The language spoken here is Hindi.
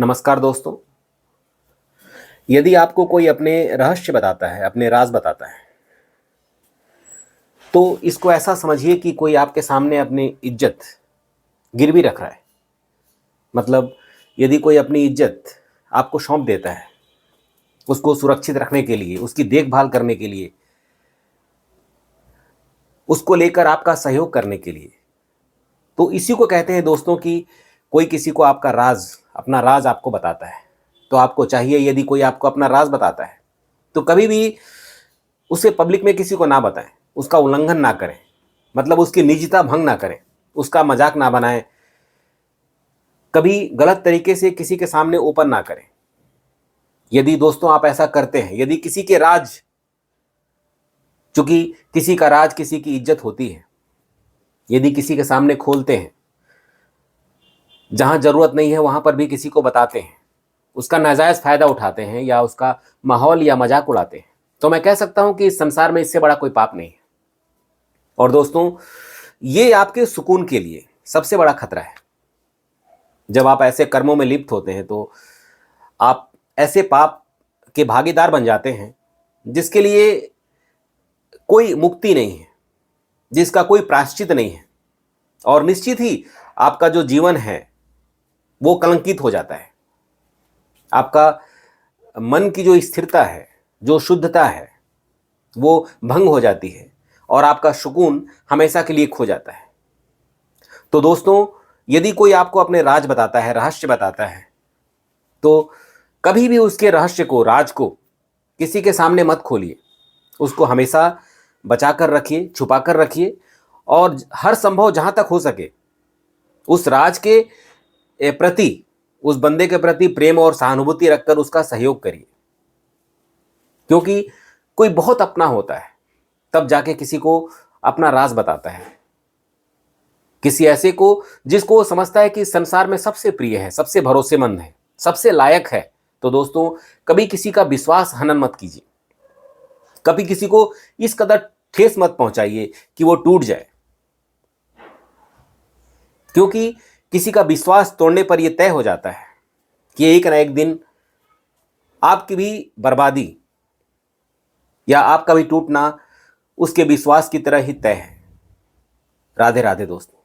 नमस्कार दोस्तों। यदि आपको कोई अपने रहस्य बताता है, अपने राज बताता है, तो इसको ऐसा समझिए कि कोई आपके सामने अपनी इज्जत गिरवी रख रहा है। मतलब यदि कोई अपनी इज्जत आपको सौंप देता है, उसको सुरक्षित रखने के लिए, उसकी देखभाल करने के लिए, उसको लेकर आपका सहयोग करने के लिए, तो इसी को कहते हैं दोस्तों कि कोई किसी को आपका राज, अपना राज आपको बताता है। तो आपको चाहिए, यदि कोई आपको अपना राज बताता है तो कभी भी उसे पब्लिक में किसी को ना बताएं, उसका उल्लंघन ना करें, मतलब उसकी निजता भंग ना करें, उसका मजाक ना बनाएं, कभी गलत तरीके से किसी के सामने ओपन ना करें। यदि दोस्तों आप ऐसा करते हैं, यदि किसी के राज, चूंकि किसी का राज किसी की इज्जत होती है, यदि किसी के सामने खोलते हैं, जहां जरूरत नहीं है वहां पर भी किसी को बताते हैं, उसका नाजायज फायदा उठाते हैं या उसका माहौल या मजाक उड़ाते हैं, तो मैं कह सकता हूं कि इस संसार में इससे बड़ा कोई पाप नहीं है। और दोस्तों, ये आपके सुकून के लिए सबसे बड़ा खतरा है। जब आप ऐसे कर्मों में लिप्त होते हैं तो आप ऐसे पाप के भागीदार बन जाते हैं जिसके लिए कोई मुक्ति नहीं है, जिसका कोई प्रायश्चित नहीं है, और निश्चित ही आपका जो जीवन है वो कलंकित हो जाता है। आपका मन की जो स्थिरता है, जो शुद्धता है, वो भंग हो जाती है और आपका सुकून हमेशा के लिए खो जाता है। तो दोस्तों, यदि कोई आपको अपने राज बताता है, रहस्य बताता है, तो कभी भी उसके रहस्य को, राज को किसी के सामने मत खोलिए। उसको हमेशा बचा कर रखिए, छुपा कर रखिए, और हर संभव जहां तक हो सके उस राज के प्रति, उस बंदे के प्रति प्रेम और सहानुभूति रखकर उसका सहयोग करिए। क्योंकि कोई बहुत अपना होता है तब जाके किसी को अपना राज बताता है, किसी ऐसे को जिसको वो समझता है कि संसार में सबसे प्रिय है, सबसे भरोसेमंद है, सबसे लायक है। तो दोस्तों, कभी किसी का विश्वास हनन मत कीजिए, कभी किसी को इस कदर ठेस मत पहुंचाइए कि वो टूट जाए। क्योंकि किसी का विश्वास तोड़ने पर यह तय हो जाता है कि एक ना एक दिन आपकी भी बर्बादी या आपका भी टूटना उसके विश्वास की तरह ही तय है। राधे राधे दोस्तों।